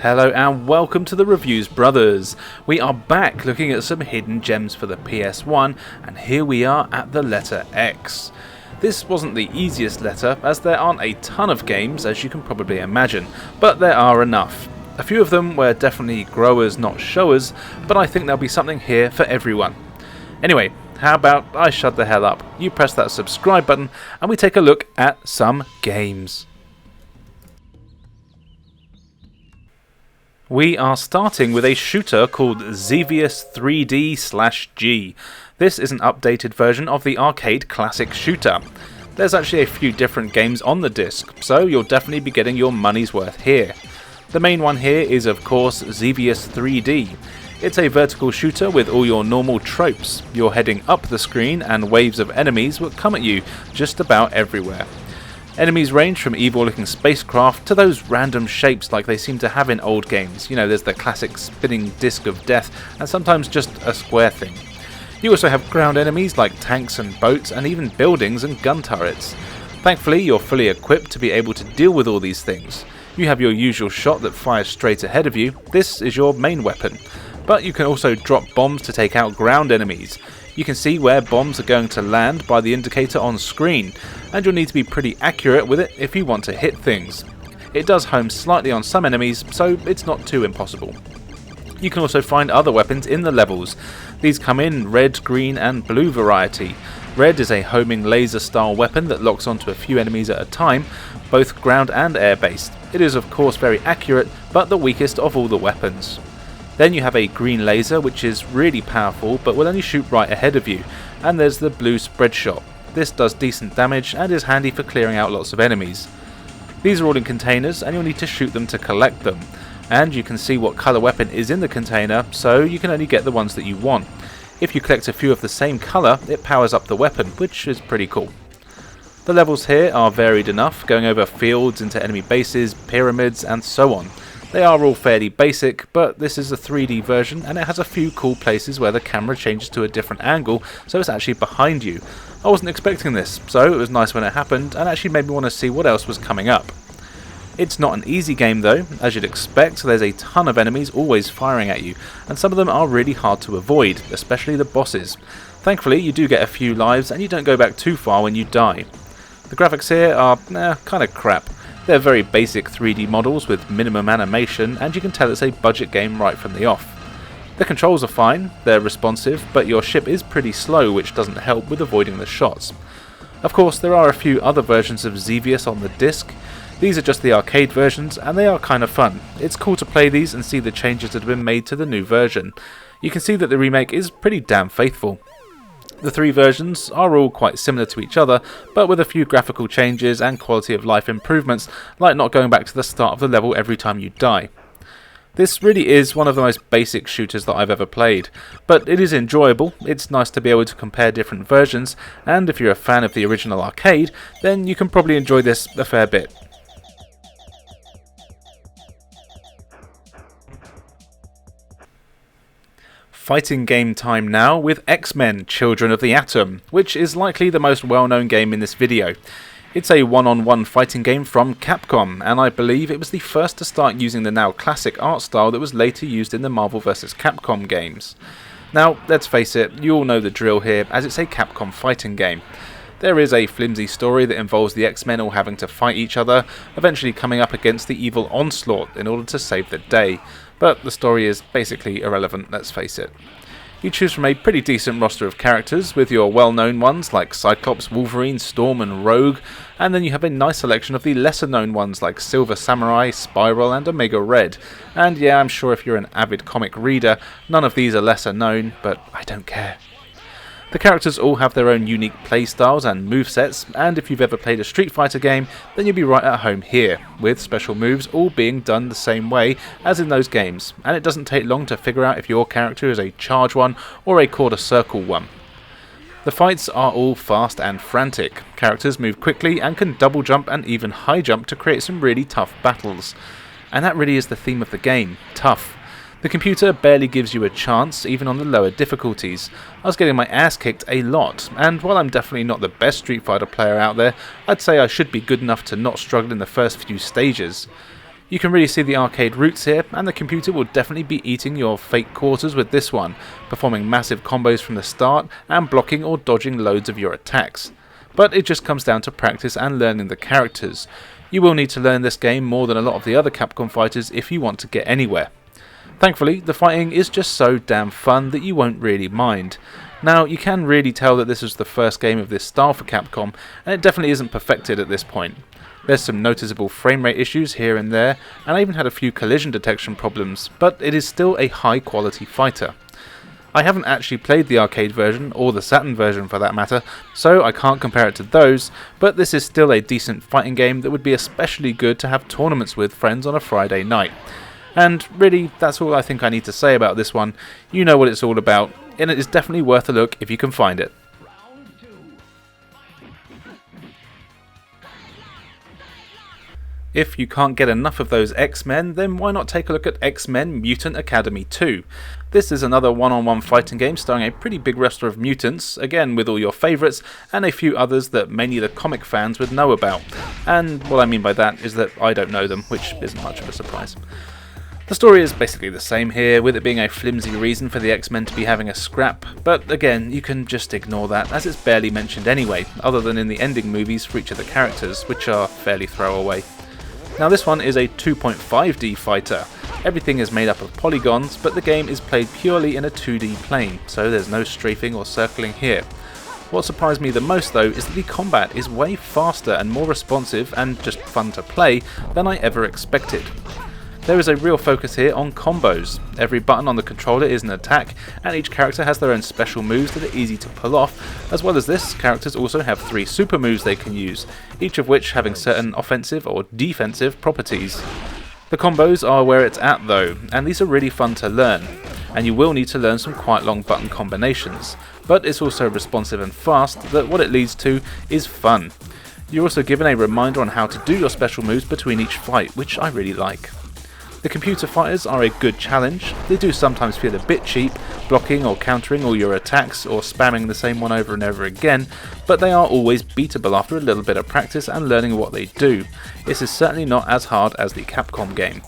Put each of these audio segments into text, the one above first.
Hello and welcome to the Reviews Brothers. We are back looking at some hidden gems for the PS1, and here we are at the letter X. This wasn't the easiest letter, as there aren't a ton of games, as you can probably imagine, but there are enough. A few of them were definitely growers, not showers, but I think there'll be something here for everyone. Anyway, how about I shut the hell up, you press that subscribe button, and we take a look at some games. We are starting with a shooter called Xevious 3D/G. This is an updated version of the arcade classic shooter. There's actually a few different games on the disc, so you'll definitely be getting your money's worth here. The main one here is of course Xevious 3D. It's a vertical shooter with all your normal tropes. You're heading up the screen and waves of enemies will come at you just about everywhere. Enemies range from evil looking spacecraft to those random shapes like they seem to have in old games. You know, there's the classic spinning disc of death and sometimes just a square thing. You also have ground enemies like tanks and boats and even buildings and gun turrets. Thankfully you're fully equipped to be able to deal with all these things. You have your usual shot that fires straight ahead of you. This is your main weapon. But you can also drop bombs to take out ground enemies. You can see where bombs are going to land by the indicator on screen, and you'll need to be pretty accurate with it if you want to hit things. It does home slightly on some enemies, so it's not too impossible. You can also find other weapons in the levels. These come in red, green and blue variety. Red is a homing laser style weapon that locks onto a few enemies at a time, both ground and air based. It is of course very accurate, but the weakest of all the weapons. Then you have a green laser, which is really powerful but will only shoot right ahead of you, and there's the blue spread shot. This does decent damage and is handy for clearing out lots of enemies. These are all in containers and you'll need to shoot them to collect them, and you can see what colour weapon is in the container, so you can only get the ones that you want. If you collect a few of the same colour, it powers up the weapon, which is pretty cool. The levels here are varied enough, going over fields into enemy bases, pyramids and so on. They are all fairly basic, but this is a 3D version and it has a few cool places where the camera changes to a different angle, so it's actually behind you. I wasn't expecting this, so it was nice when it happened and actually made me want to see what else was coming up. It's not an easy game though. As you'd expect, there's a ton of enemies always firing at you, and some of them are really hard to avoid, especially the bosses. Thankfully you do get a few lives and you don't go back too far when you die. The graphics here are kinda crap. They're very basic 3D models with minimum animation, and you can tell it's a budget game right from the off. The controls are fine, they're responsive, but your ship is pretty slow, which doesn't help with avoiding the shots. Of course, there are a few other versions of Xevious on the disc. These are just the arcade versions, and they are kind of fun. It's cool to play these and see the changes that have been made to the new version. You can see that the remake is pretty damn faithful. The three versions are all quite similar to each other, but with a few graphical changes and quality of life improvements, like not going back to the start of the level every time you die. This really is one of the most basic shooters that I've ever played, but it is enjoyable. It's nice to be able to compare different versions, and if you're a fan of the original arcade, then you can probably enjoy this a fair bit. Fighting game time now with X-Men Children of the Atom, which is likely the most well-known game in this video. It's a one-on-one fighting game from Capcom, and I believe it was the first to start using the now classic art style that was later used in the Marvel vs. Capcom games. Now, let's face it, you all know the drill here, as it's a Capcom fighting game. There is a flimsy story that involves the X-Men all having to fight each other, eventually coming up against the evil Onslaught in order to save the day. But the story is basically irrelevant, let's face it. You choose from a pretty decent roster of characters, with your well-known ones like Cyclops, Wolverine, Storm and Rogue, and then you have a nice selection of the lesser-known ones like Silver Samurai, Spiral and Omega Red. And yeah, I'm sure if you're an avid comic reader, none of these are lesser known, but I don't care. The characters all have their own unique playstyles and movesets, and if you've ever played a Street Fighter game, then you'll be right at home here, with special moves all being done the same way as in those games, and it doesn't take long to figure out if your character is a charge one or a quarter circle one. The fights are all fast and frantic. Characters move quickly and can double jump and even high jump to create some really tough battles. And that really is the theme of the game, tough. The computer barely gives you a chance, even on the lower difficulties. I was getting my ass kicked a lot, and while I'm definitely not the best Street Fighter player out there, I'd say I should be good enough to not struggle in the first few stages. You can really see the arcade roots here, and the computer will definitely be eating your fake quarters with this one, performing massive combos from the start and blocking or dodging loads of your attacks. But it just comes down to practice and learning the characters. You will need to learn this game more than a lot of the other Capcom fighters if you want to get anywhere. Thankfully, the fighting is just so damn fun that you won't really mind. Now, you can really tell that this was the first game of this style for Capcom, and it definitely isn't perfected at this point. There's some noticeable frame rate issues here and there, and I even had a few collision detection problems, but it is still a high quality fighter. I haven't actually played the arcade version, or the Saturn version for that matter, so I can't compare it to those, but this is still a decent fighting game that would be especially good to have tournaments with friends on a Friday night. And really, that's all I think I need to say about this one. You know what it's all about, and it is definitely worth a look if you can find it. If you can't get enough of those X-Men, then why not take a look at X-Men Mutant Academy 2? This is another one-on-one fighting game starring a pretty big roster of mutants, again with all your favourites, and a few others that mainly the comic fans would know about. And what I mean by that is that I don't know them, which isn't much of a surprise. The story is basically the same here, with it being a flimsy reason for the X-Men to be having a scrap, but again, you can just ignore that, as it's barely mentioned anyway, other than in the ending movies for each of the characters, which are fairly throwaway. Now this one is a 2.5D fighter. Everything is made up of polygons, but the game is played purely in a 2D plane, so there's no strafing or circling here. What surprised me the most though is that the combat is way faster and more responsive and just fun to play than I ever expected. There is a real focus here on combos. Every button on the controller is an attack, and each character has their own special moves that are easy to pull off. As well as this, characters also have 3 super moves they can use, each of which having certain offensive or defensive properties. The combos are where it's at though, and these are really fun to learn, and you will need to learn some quite long button combinations, but it's also responsive and fast that what it leads to is fun. You're also given a reminder on how to do your special moves between each fight, which I really like. The computer fighters are a good challenge. They do sometimes feel a bit cheap, blocking or countering all your attacks or spamming the same one over and over again, but they are always beatable after a little bit of practice and learning what they do. This is certainly not as hard as the Capcom game.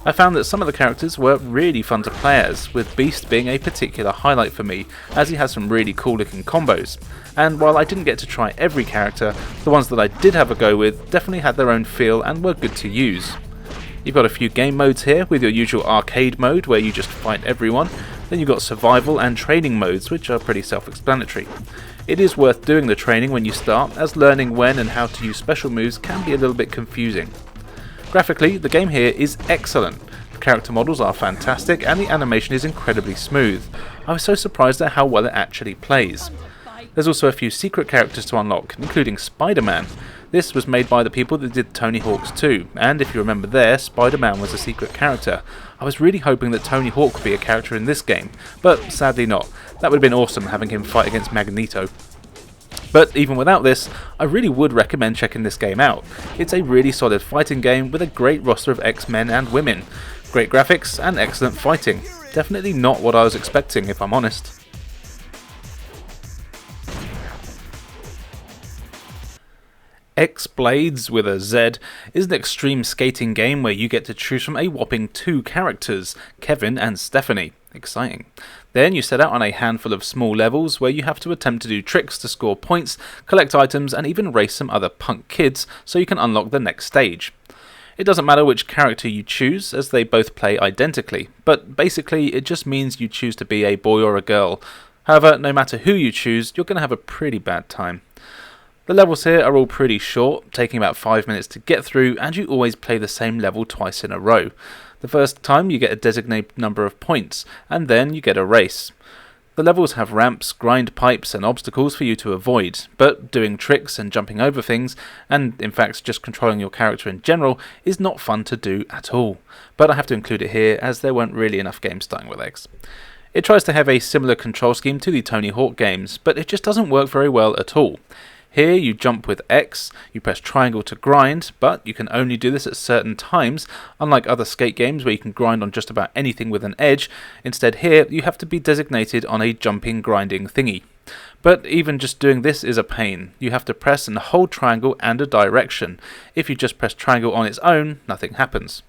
I found that some of the characters were really fun to play as, with Beast being a particular highlight for me, as he has some really cool looking combos. And while I didn't get to try every character, the ones that I did have a go with definitely had their own feel and were good to use. You've got a few game modes here, with your usual arcade mode where you just fight everyone, then you've got survival and training modes, which are pretty self-explanatory. It is worth doing the training when you start, as learning when and how to use special moves can be a little bit confusing. Graphically, the game here is excellent. The character models are fantastic and the animation is incredibly smooth. I was so surprised at how well it actually plays. There's also a few secret characters to unlock, including Spider-Man. This was made by the people that did Tony Hawk's 2, and if you remember there, Spider-Man was a secret character. I was really hoping that Tony Hawk would be a character in this game, but sadly not. That would have been awesome having him fight against Magneto. But even without this, I really would recommend checking this game out. It's a really solid fighting game with a great roster of X-Men and women, great graphics and excellent fighting. Definitely not what I was expecting, if I'm honest. X-Blades with a Z is an extreme skating game where you get to choose from a whopping 2 characters, Kevin and Stephanie. Exciting. Then you set out on a handful of small levels where you have to attempt to do tricks to score points, collect items and even race some other punk kids so you can unlock the next stage. It doesn't matter which character you choose as they both play identically, but basically it just means you choose to be a boy or a girl. However, no matter who you choose, you're going to have a pretty bad time. The levels here are all pretty short, taking about 5 minutes to get through, and you always play the same level twice in a row. The first time you get a designated number of points, and then you get a race. The levels have ramps, grind pipes and obstacles for you to avoid, but doing tricks and jumping over things, and in fact just controlling your character in general, is not fun to do at all. But I have to include it here as there weren't really enough games starting with X. It tries to have a similar control scheme to the Tony Hawk games, but it just doesn't work very well at all. Here you jump with X, you press triangle to grind, but you can only do this at certain times, unlike other skate games where you can grind on just about anything with an edge. Instead here you have to be designated on a jumping grinding thingy. But even just doing this is a pain. You have to press and hold triangle and a direction. If you just press triangle on its own, nothing happens.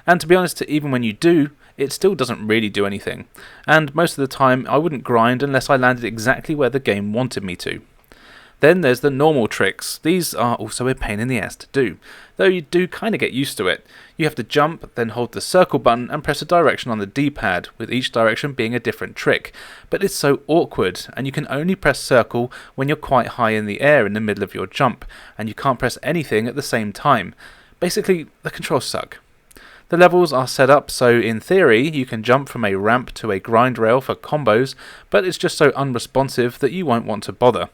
And to be honest, even when you do, it still doesn't really do anything. And most of the time I wouldn't grind unless I landed exactly where the game wanted me to. Then there's the normal tricks. These are also a pain in the ass to do, though you do kind of get used to it. You have to jump, then hold the circle button and press a direction on the D-pad, with each direction being a different trick. But it's so awkward, and you can only press circle when you're quite high in the air in the middle of your jump, and you can't press anything at the same time. Basically, the controls suck. The levels are set up so in theory you can jump from a ramp to a grind rail for combos, but it's just so unresponsive that you won't want to bother.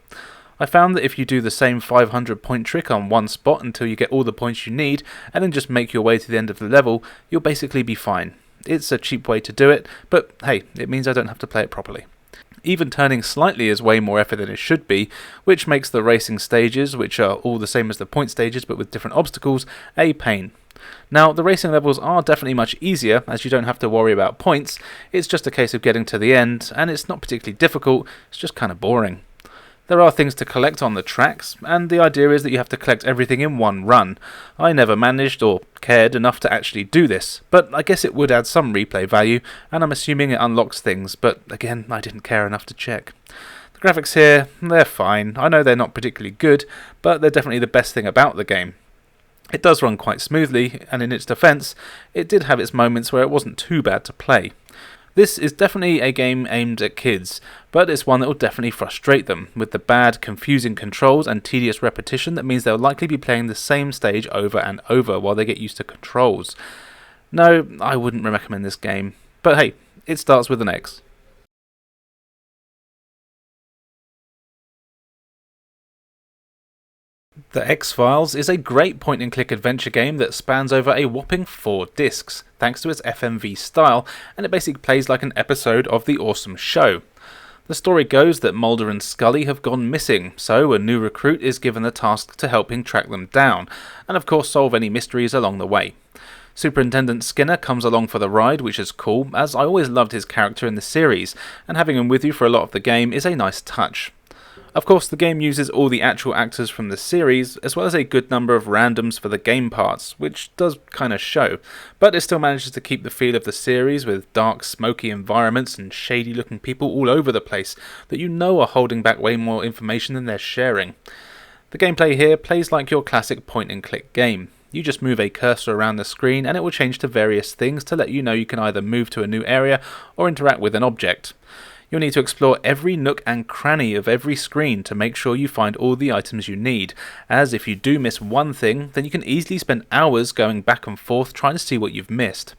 I found that if you do the same 500 point trick on one spot until you get all the points you need, and then just make your way to the end of the level, you'll basically be fine. It's a cheap way to do it, but hey, it means I don't have to play it properly. Even turning slightly is way more effort than it should be, which makes the racing stages, which are all the same as the point stages but with different obstacles, a pain. Now, the racing levels are definitely much easier, as you don't have to worry about points. It's just a case of getting to the end, and it's not particularly difficult, it's just kind of boring. There are things to collect on the tracks, and the idea is that you have to collect everything in one run. I never managed or cared enough to actually do this, but I guess it would add some replay value, and I'm assuming it unlocks things, but again, I didn't care enough to check. The graphics here, they're fine. I know they're not particularly good, but they're definitely the best thing about the game. It does run quite smoothly, and in its defence, it did have its moments where it wasn't too bad to play. This is definitely a game aimed at kids, but it's one that will definitely frustrate them, with the bad, confusing controls and tedious repetition that means they'll likely be playing the same stage over and over while they get used to controls. No, I wouldn't recommend this game, but hey, it starts with an X. The X-Files is a great point-and-click adventure game that spans over a whopping 4 discs, thanks to its FMV style, and it basically plays like an episode of the awesome show. The story goes that Mulder and Scully have gone missing, so a new recruit is given the task to helping track them down, and of course solve any mysteries along the way. Superintendent Skinner comes along for the ride, which is cool, as I always loved his character in the series, and having him with you for a lot of the game is a nice touch. Of course, the game uses all the actual actors from the series, as well as a good number of randoms for the game parts, which does kinda show, but it still manages to keep the feel of the series with dark, smoky environments and shady looking people all over the place that you know are holding back way more information than they're sharing. The gameplay here plays like your classic point and click game. You just move a cursor around the screen and it will change to various things to let you know you can either move to a new area or interact with an object. You'll need to explore every nook and cranny of every screen to make sure you find all the items you need, as if you do miss one thing, then you can easily spend hours going back and forth trying to see what you've missed.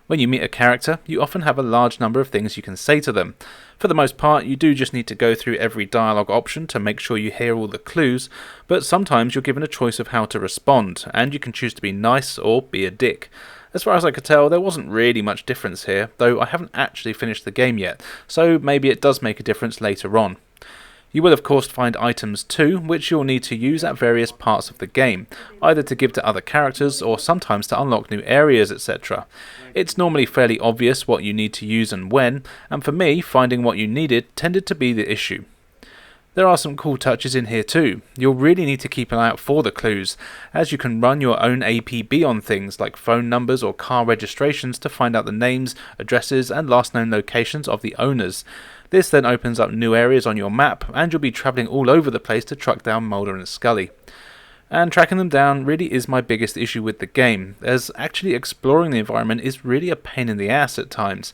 When you meet a character, you often have a large number of things you can say to them. For the most part, you do just need to go through every dialogue option to make sure you hear all the clues, but sometimes you're given a choice of how to respond, and you can choose to be nice or be a dick. As far as I could tell, there wasn't really much difference here, though I haven't actually finished the game yet, so maybe it does make a difference later on. You will of course find items too, which you'll need to use at various parts of the game, either to give to other characters or sometimes to unlock new areas, etc. It's normally fairly obvious what you need to use and when, and for me, finding what you needed tended to be the issue. There are some cool touches in here too. You'll really need to keep an eye out for the clues, as you can run your own APB on things like phone numbers or car registrations to find out the names, addresses and last known locations of the owners. This then opens up new areas on your map, and you'll be travelling all over the place to track down Mulder and Scully. And tracking them down really is my biggest issue with the game, as actually exploring the environment is really a pain in the ass at times.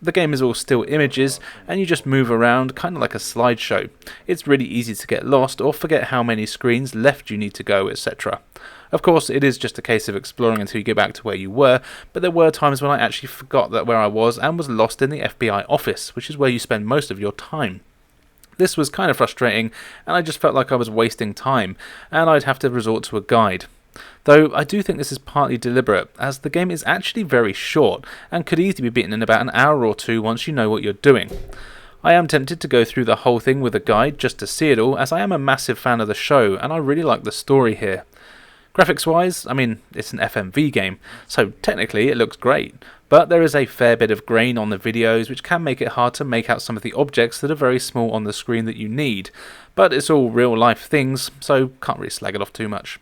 The game is all still images, and you just move around kind of like a slideshow. It's really easy to get lost or forget how many screens left you need to go, etc. Of course, it is just a case of exploring until you get back to where you were, but there were times when I actually forgot that where I was and was lost in the FBI office, which is where you spend most of your time. This was kind of frustrating, and I just felt like I was wasting time, and I'd have to resort to a guide. Though I do think this is partly deliberate, as the game is actually very short, and could easily be beaten in about an hour or two once you know what you're doing. I am tempted to go through the whole thing with a guide just to see it all, as I am a massive fan of the show, and I really like the story here. Graphics wise, I mean, it's an FMV game, so technically it looks great, But there is a fair bit of grain on the videos which can make it hard to make out some of the objects that are very small on the screen that you need, but it's all real life things, so can't really slag it off too much.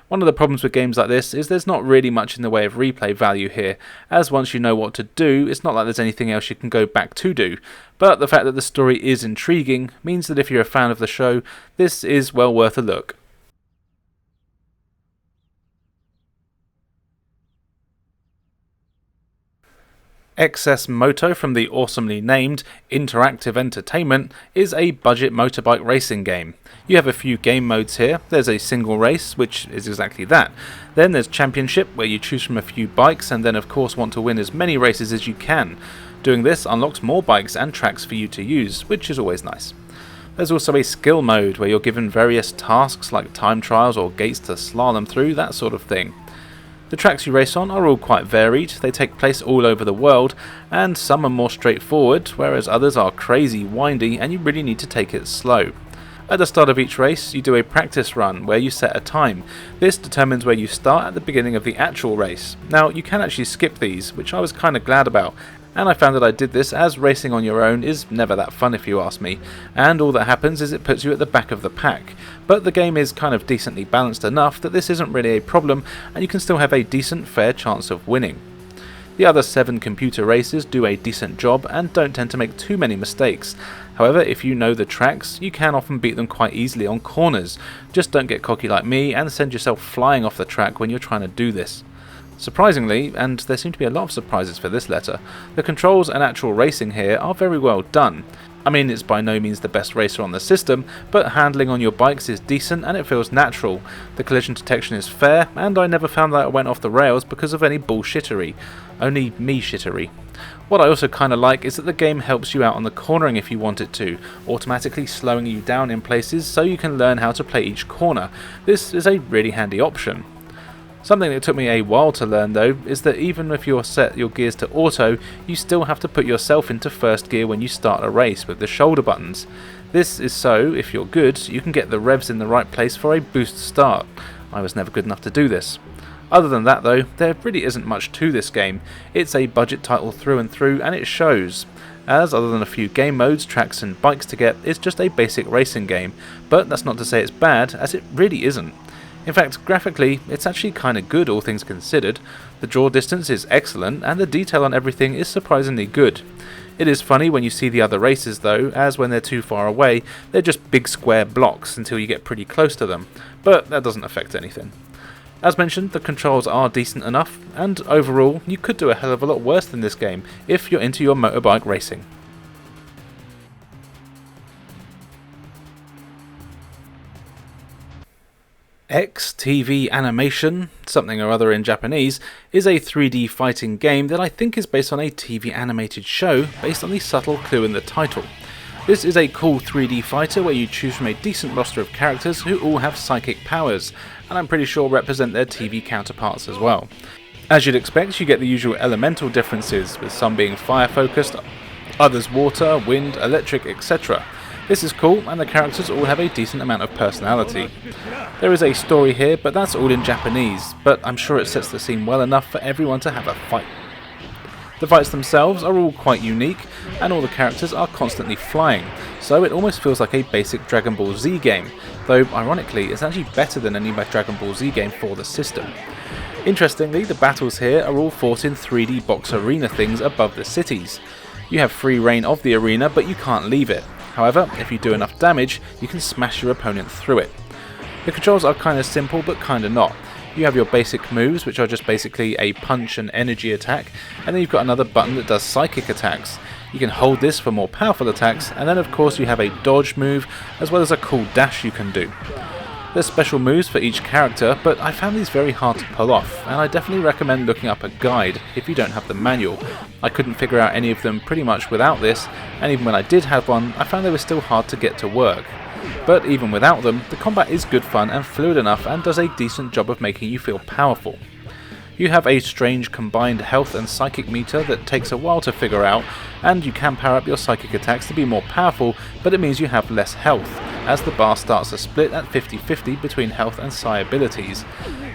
One of the problems with games like this is there's not really much in the way of replay value here, as once you know what to do, it's not like there's anything else you can go back to do. But the fact that the story is intriguing means that if you're a fan of the show, this is well worth a look. Moto from the awesomely named Interactive Entertainment is a budget motorbike racing game. You have a few game modes here. There's a single race, which is exactly that. Then there's Championship, where you choose from a few bikes and then of course want to win as many races as you can. Doing this unlocks more bikes and tracks for you to use, which is always nice. There's also a skill mode where you're given various tasks like time trials or gates to slalom through, that sort of thing. The tracks you race on are all quite varied, they take place all over the world, and some are more straightforward, whereas others are crazy windy and you really need to take it slow. At the start of each race, you do a practice run where you set a time. This determines where you start at the beginning of the actual race. Now, you can actually skip these, which I was kind of glad about, and I found that I did this as racing on your own is never that fun if you ask me, and all that happens is it puts you at the back of the pack. But the game is kind of decently balanced enough that this isn't really a problem, and you can still have a decent fair chance of winning. The other 7 computer races do a decent job and don't tend to make too many mistakes. However, if you know the tracks, you can often beat them quite easily on corners. Just don't get cocky like me and send yourself flying off the track when you're trying to do this. Surprisingly, and there seem to be a lot of surprises for this letter, the controls and actual racing here are very well done. I mean, it's by no means the best racer on the system, but handling on your bikes is decent and it feels natural. The collision detection is fair, and I never found that I went off the rails because of any bullshittery. Only me shittery. What I also kinda like is that the game helps you out on the cornering if you want it to, automatically slowing you down in places so you can learn how to play each corner. This is a really handy option. Something that took me a while to learn though is that even if you set your gears to auto, you still have to put yourself into first gear when you start a race with the shoulder buttons. This is so, if you're good, you can get the revs in the right place for a boost start. I was never good enough to do this. Other than that though, there really isn't much to this game. It's a budget title through and through, and it shows. As other than a few game modes, tracks and bikes to get, it's just a basic racing game. But that's not to say it's bad, as it really isn't. In fact, graphically, it's actually kinda good all things considered. The draw distance is excellent, and the detail on everything is surprisingly good. It is funny when you see the other races though, as when they're too far away, they're just big square blocks until you get pretty close to them, but that doesn't affect anything. As mentioned, the controls are decent enough, and overall, you could do a hell of a lot worse than this game if you're into your motorbike racing. XTV Animation, something or other in Japanese, is a 3D fighting game that I think is based on a TV animated show based on the subtle clue in the title. This is a cool 3D fighter where you choose from a decent roster of characters who all have psychic powers, and I'm pretty sure represent their TV counterparts as well. As you'd expect, you get the usual elemental differences, with some being fire focused, others water, wind, electric, etc. This is cool, and the characters all have a decent amount of personality. There is a story here, but that's all in Japanese, but I'm sure it sets the scene well enough for everyone to have a fight. The fights themselves are all quite unique, and all the characters are constantly flying, so it almost feels like a basic Dragon Ball Z game, though ironically it's actually better than any Dragon Ball Z game for the system. Interestingly, the battles here are all fought in 3D box arena things above the cities. You have free reign of the arena, but you can't leave it. However, if you do enough damage, you can smash your opponent through it. The controls are kinda simple, but kinda not. You have your basic moves, which are just basically a punch and energy attack, and then you've got another button that does psychic attacks. You can hold this for more powerful attacks, and then of course you have a dodge move, as well as a cool dash you can do. There's special moves for each character, but I found these very hard to pull off, and I definitely recommend looking up a guide if you don't have the manual. I couldn't figure out any of them pretty much without this, and even when I did have one, I found they were still hard to get to work. But even without them, the combat is good fun and fluid enough and does a decent job of making you feel powerful. You have a strange combined health and psychic meter that takes a while to figure out, and you can power up your psychic attacks to be more powerful, but it means you have less health. as the bar starts to split at 50-50 between health and psi abilities.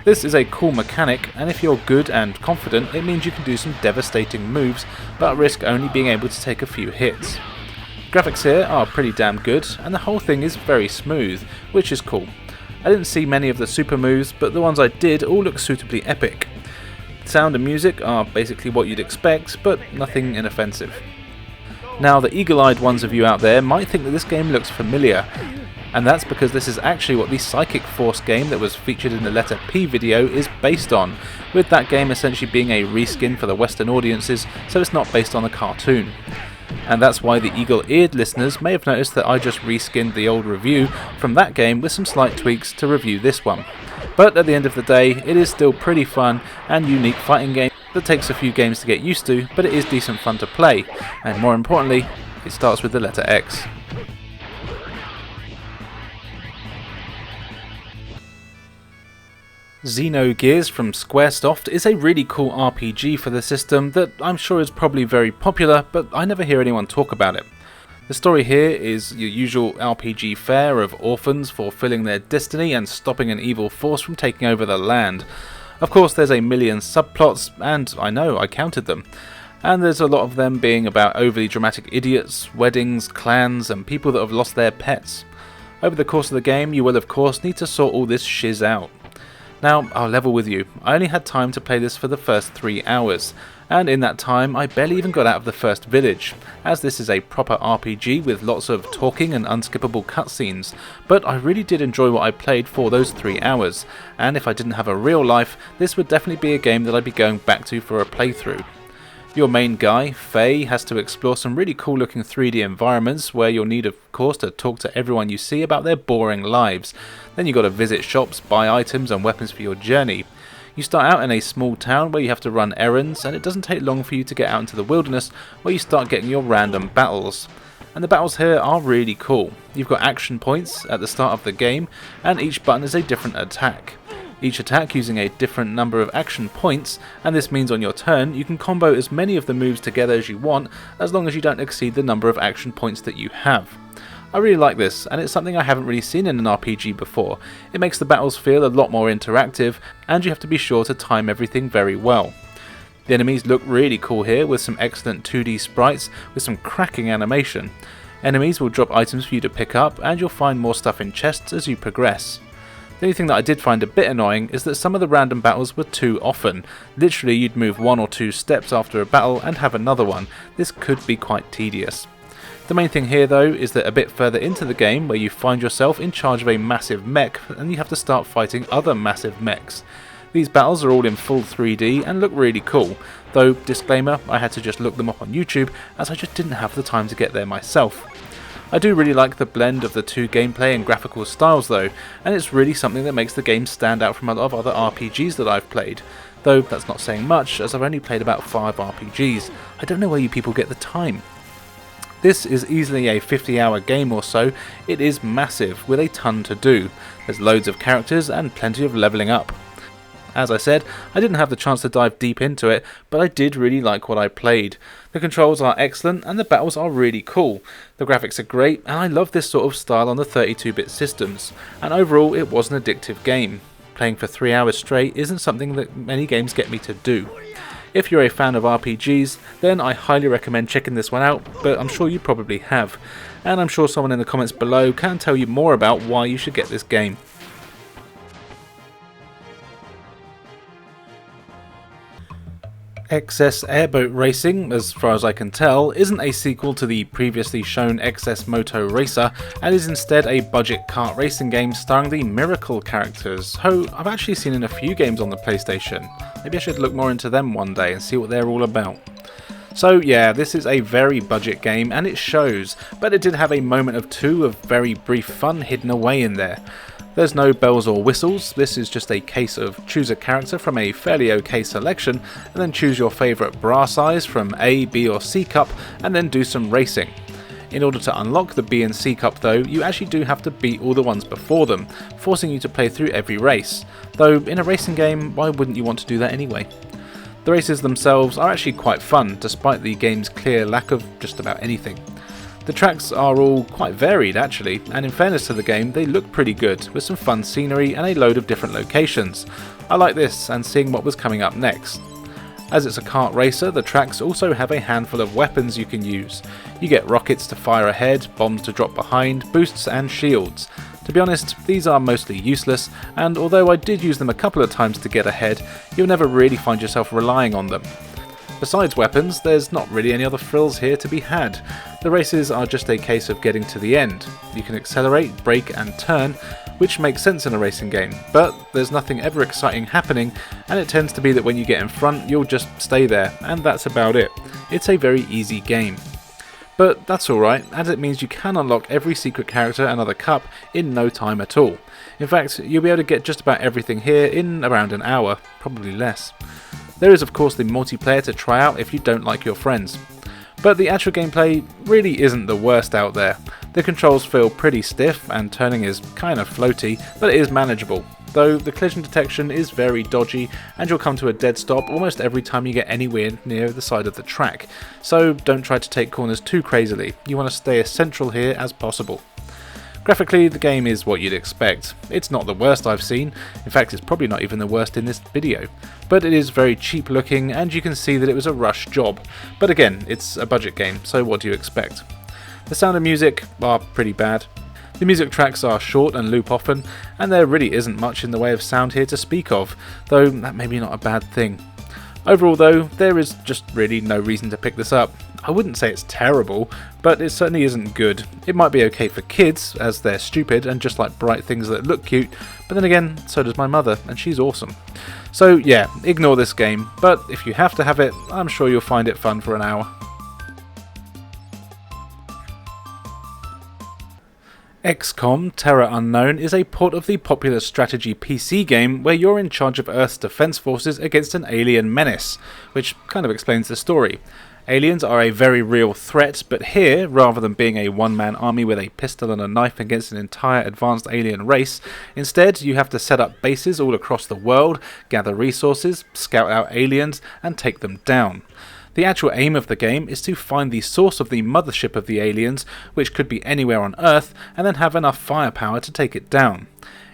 This is a cool mechanic, and if you're good and confident, it means you can do some devastating moves, but risk only being able to take a few hits. Graphics here are pretty damn good, and the whole thing is very smooth, which is cool. I didn't see many of the super moves, but the ones I did all look suitably epic. Sound and music are basically what you'd expect, but nothing inoffensive. Now, the eagle-eyed ones of you out there might think that this game looks familiar, and that's because this is actually what the Psychic Force game that was featured in the Letter P video is based on, with that game essentially being a reskin for the Western audiences, so it's not based on a cartoon. And that's why the eagle-eared listeners may have noticed that I just reskinned the old review from that game with some slight tweaks to review this one. But at the end of the day, it is still pretty fun and unique fighting game that takes a few games to get used to, but it is decent fun to play, and more importantly, it starts with the letter X. Xenogears from Squaresoft is a really cool RPG for the system that I'm sure is probably very popular, but I never hear anyone talk about it. The story here is your usual RPG fare of orphans fulfilling their destiny and stopping an evil force from taking over the land. Of course, there's a million subplots, and I know, I counted them. And there's a lot of them being about overly dramatic idiots, weddings, clans, and people that have lost their pets. Over the course of the game, you will of course need to sort all this shiz out. Now, I'll level with you, I only had time to play this for the first 3 hours, and in that time I barely even got out of the first village, as this is a proper RPG with lots of talking and unskippable cutscenes, but I really did enjoy what I played for those 3 hours, and if I didn't have a real life, this would definitely be a game that I'd be going back to for a playthrough. Your main guy, Faye, has to explore some really cool looking 3D environments where you'll need of course to talk to everyone you see about their boring lives. Then you've got to visit shops, buy items and weapons for your journey. You start out in a small town where you have to run errands, and it doesn't take long for you to get out into the wilderness where you start getting your random battles. And the battles here are really cool. You've got action points at the start of the game, and each button is a different attack. Each attack using a different number of action points, and this means on your turn you can combo as many of the moves together as you want, as long as you don't exceed the number of action points that you have. I really like this, and it's something I haven't really seen in an RPG before. It makes the battles feel a lot more interactive, and you have to be sure to time everything very well. The enemies look really cool here, with some excellent 2D sprites with some cracking animation. Enemies will drop items for you to pick up, and you'll find more stuff in chests as you progress. The only thing that I did find a bit annoying is that some of the random battles were too often. Literally you'd move 1 or 2 steps after a battle and have another one. This could be quite tedious. The main thing here though is that a bit further into the game where you find yourself in charge of a massive mech and you have to start fighting other massive mechs. These battles are all in full 3D and look really cool, though disclaimer, I had to just look them up on YouTube as I just didn't have the time to get there myself. I do really like the blend of the two gameplay and graphical styles though, and it's really something that makes the game stand out from a lot of other RPGs that I've played, though that's not saying much as I've only played about 5 RPGs. I don't know where you people get the time. This is easily a 50-hour game or so. It is massive with a ton to do. There's loads of characters and plenty of levelling up. As I said, I didn't have the chance to dive deep into it, but I did really like what I played. The controls are excellent and the battles are really cool. The graphics are great and I love this sort of style on the 32-bit systems, and overall it was an addictive game. Playing for 3 hours straight isn't something that many games get me to do. If you're a fan of RPGs, then I highly recommend checking this one out, but I'm sure you probably have. And I'm sure someone in the comments below can tell you more about why you should get this game. XS Airboat Racing, as far as I can tell, isn't a sequel to the previously shown XS Moto Racer, and is instead a budget kart racing game starring the Miracle characters, who I've actually seen in a few games on the PlayStation. Maybe I should look more into them one day and see what they're all about. So yeah, this is a very budget game and it shows, but it did have a moment of 2 of very brief fun hidden away in there. There's no bells or whistles, this is just a case of choose a character from a fairly okay selection and then choose your favourite bra size from A, B or C cup and then do some racing. In order to unlock the B and C cup though, you actually do have to beat all the ones before them, forcing you to play through every race, though in a racing game why wouldn't you want to do that anyway? The races themselves are actually quite fun despite the game's clear lack of just about anything. The tracks are all quite varied actually, and in fairness to the game, they look pretty good, with some fun scenery and a load of different locations. I like this and seeing what was coming up next. As it's a kart racer, the tracks also have a handful of weapons you can use. You get rockets to fire ahead, bombs to drop behind, boosts and shields. To be honest, these are mostly useless, and although I did use them a couple of times to get ahead, you'll never really find yourself relying on them. Besides weapons, there's not really any other thrills here to be had. The races are just a case of getting to the end. You can accelerate, brake and turn, which makes sense in a racing game, but there's nothing ever exciting happening, and it tends to be that when you get in front, you'll just stay there, and that's about it. It's a very easy game. But that's alright, as it means you can unlock every secret character and other cup in no time at all. In fact, you'll be able to get just about everything here in around an hour, probably less. There is of course the multiplayer to try out if you don't like your friends. But the actual gameplay really isn't the worst out there. The controls feel pretty stiff and turning is kind of floaty, but it is manageable. Though the collision detection is very dodgy and you'll come to a dead stop almost every time you get anywhere near the side of the track. So don't try to take corners too crazily, you want to stay as central here as possible. Graphically, the game is what you'd expect. It's not the worst I've seen, in fact it's probably not even the worst in this video. But it is very cheap looking and you can see that it was a rush job. But again, it's a budget game, so what do you expect? The sound and music are pretty bad. The music tracks are short and loop often, and there really isn't much in the way of sound here to speak of, though that may be not a bad thing. Overall though, there is just really no reason to pick this up. I wouldn't say it's terrible, but it certainly isn't good. It might be okay for kids, as they're stupid and just like bright things that look cute, but then again, so does my mother, and she's awesome. So yeah, ignore this game, but if you have to have it, I'm sure you'll find it fun for an hour. XCom Terra Unknown is a port of the popular strategy PC game where you're in charge of Earth's defense forces against an alien menace, which kind of explains the story. Aliens are a very real threat, but here, rather than being a one-man army with a pistol and a knife against an entire advanced alien race, instead you have to set up bases all across the world, gather resources, scout out aliens, and take them down. The actual aim of the game is to find the source of the mothership of the aliens, which could be anywhere on Earth, and then have enough firepower to take it down.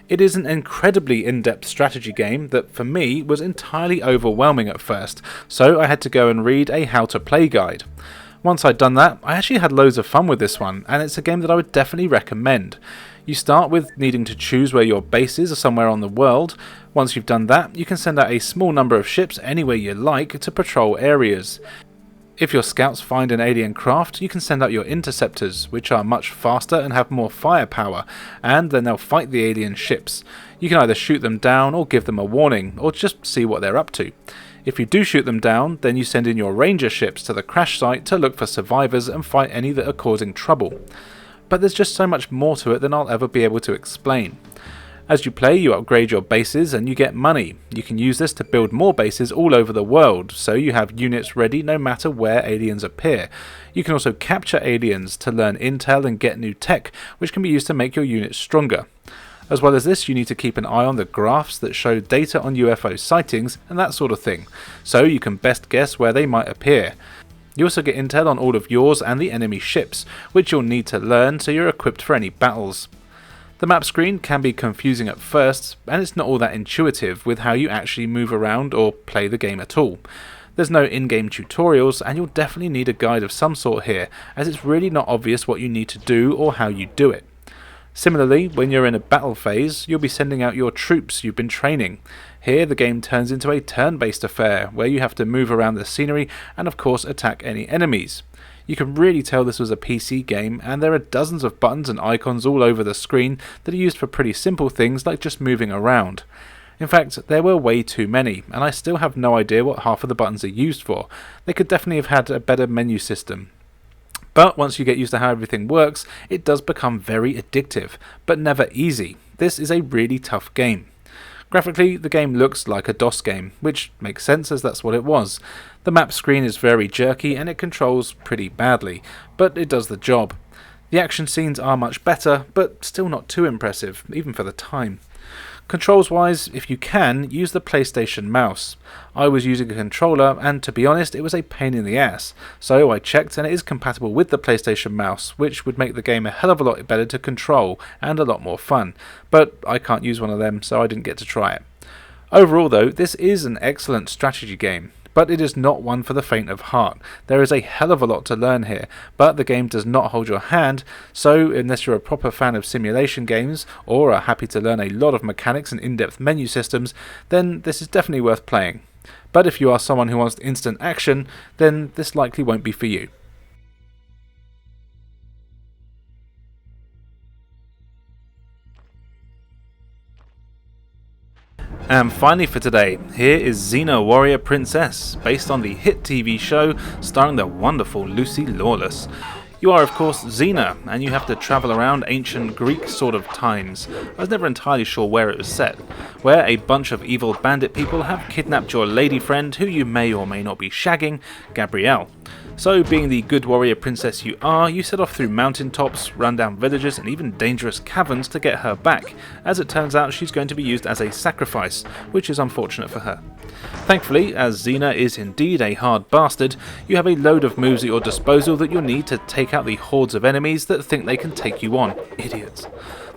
It is an incredibly in-depth strategy game that, for me, was entirely overwhelming at first, so I had to go and read a how-to-play guide. Once I'd done that, I actually had loads of fun with this one, and it's a game that I would definitely recommend. You start with needing to choose where your base is somewhere on the world. Once you've done that, you can send out a small number of ships anywhere you like to patrol areas. If your scouts find an alien craft, you can send out your interceptors, which are much faster and have more firepower, and then they'll fight the alien ships. You can either shoot them down or give them a warning, or just see what they're up to. If you do shoot them down, then you send in your ranger ships to the crash site to look for survivors and fight any that are causing trouble. But there's just so much more to it than I'll ever be able to explain. As you play, you upgrade your bases and you get money. You can use this to build more bases all over the world, so you have units ready no matter where aliens appear. You can also capture aliens to learn intel and get new tech, which can be used to make your units stronger. As well as this, you need to keep an eye on the graphs that show data on UFO sightings and that sort of thing, so you can best guess where they might appear. You also get intel on all of yours and the enemy ships, which you'll need to learn so you're equipped for any battles. The map screen can be confusing at first, and it's not all that intuitive with how you actually move around or play the game at all. There's no in-game tutorials, and you'll definitely need a guide of some sort here, as it's really not obvious what you need to do or how you do it. Similarly, when you're in a battle phase, you'll be sending out your troops you've been training. Here the game turns into a turn-based affair, where you have to move around the scenery and of course attack any enemies. You can really tell this was a PC game, and there are dozens of buttons and icons all over the screen that are used for pretty simple things like just moving around. In fact, there were way too many, and I still have no idea what half of the buttons are used for. They could definitely have had a better menu system. But once you get used to how everything works, it does become very addictive, but never easy. This is a really tough game. Graphically, the game looks like a DOS game, which makes sense as that's what it was. The map screen is very jerky and it controls pretty badly, but it does the job. The action scenes are much better, but still not too impressive, even for the time. Controls wise, if you can, use the PlayStation mouse. I was using a controller and to be honest it was a pain in the ass, so I checked and it is compatible with the PlayStation mouse, which would make the game a hell of a lot better to control and a lot more fun, but I can't use one of them so I didn't get to try it. Overall though, this is an excellent strategy game. But it is not one for the faint of heart. There is a hell of a lot to learn here, but the game does not hold your hand, so unless you're a proper fan of simulation games, or are happy to learn a lot of mechanics and in-depth menu systems, then this is definitely worth playing. But if you are someone who wants instant action, then this likely won't be for you. And finally for today, here is Xena Warrior Princess, based on the hit TV show starring the wonderful Lucy Lawless. You are of course Xena, and you have to travel around ancient Greek sort of times. I was never entirely sure where it was set, where a bunch of evil bandit people have kidnapped your lady friend who you may or may not be shagging, Gabrielle. So, being the good warrior princess you are, you set off through mountain tops, rundown villages and even dangerous caverns to get her back. As it turns out, she's going to be used as a sacrifice, which is unfortunate for her. Thankfully, as Xena is indeed a hard bastard, you have a load of moves at your disposal that you'll need to take out the hordes of enemies that think they can take you on. Idiots.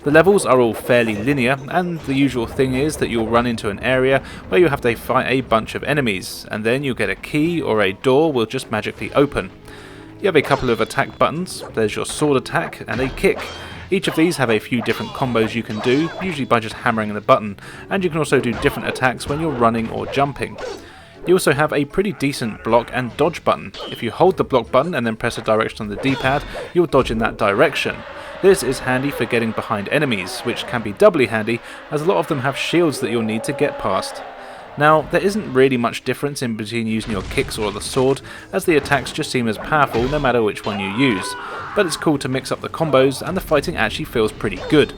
The levels are all fairly linear, and the usual thing is that you'll run into an area where you have to fight a bunch of enemies, and then you'll get a key or a door will just magically open. You have a couple of attack buttons, there's your sword attack and a kick. Each of these have a few different combos you can do, usually by just hammering the button, and you can also do different attacks when you're running or jumping. You also have a pretty decent block and dodge button. If you hold the block button and then press a direction on the D-pad, you'll dodge in that direction. This is handy for getting behind enemies, which can be doubly handy as a lot of them have shields that you'll need to get past. Now, there isn't really much difference in between using your kicks or the sword, as the attacks just seem as powerful no matter which one you use, but it's cool to mix up the combos and the fighting actually feels pretty good.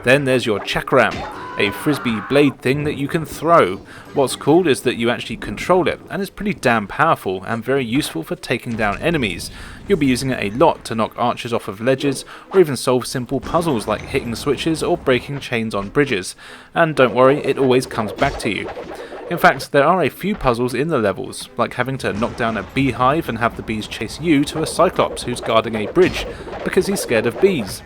Then there's your chakram, a frisbee blade thing that you can throw. What's cool is that you actually control it, and it's pretty damn powerful and very useful for taking down enemies. You'll be using it a lot to knock archers off of ledges, or even solve simple puzzles like hitting switches or breaking chains on bridges. And don't worry, it always comes back to you. In fact, there are a few puzzles in the levels, like having to knock down a beehive and have the bees chase you to a cyclops who's guarding a bridge, because he's scared of bees.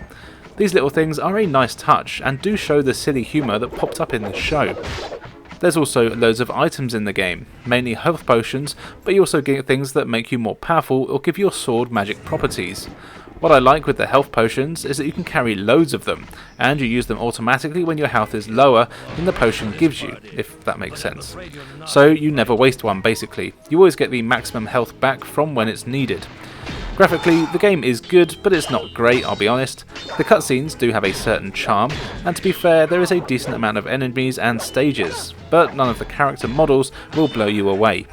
These little things are a nice touch and do show the silly humour that popped up in this show. There's also loads of items in the game, mainly health potions, but you also get things that make you more powerful or give your sword magic properties. What I like with the health potions is that you can carry loads of them, and you use them automatically when your health is lower than the potion gives you, if that makes sense. So you never waste one basically, you always get the maximum health back from when it's needed. Graphically, the game is good, but it's not great, I'll be honest. The cutscenes do have a certain charm, and to be fair, there is a decent amount of enemies and stages, but none of the character models will blow you away.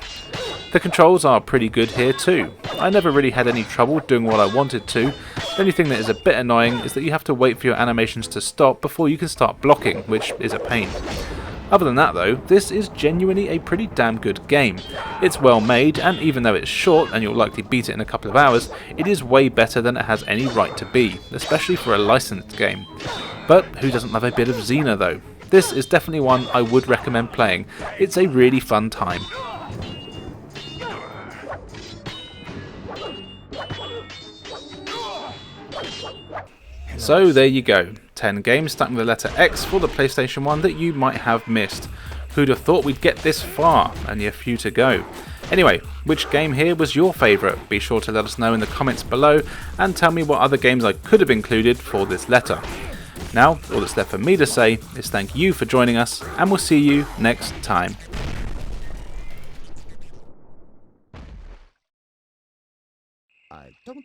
The controls are pretty good here too. I never really had any trouble doing what I wanted to. The only thing that is a bit annoying is that you have to wait for your animations to stop before you can start blocking, which is a pain. Other than that though, this is genuinely a pretty damn good game. It's well made, and even though it's short and you'll likely beat it in a couple of hours, it is way better than it has any right to be, especially for a licensed game. But who doesn't love a bit of Xena though? This is definitely one I would recommend playing. It's a really fun time. So there you go, 10 games starting with the letter X for the PlayStation 1 that you might have missed. Who'd have thought we'd get this far? Only a few to go. Anyway, which game here was your favourite? Be sure to let us know in the comments below and tell me what other games I could have included for this letter. Now, all that's left for me to say is thank you for joining us, and we'll see you next time. I don't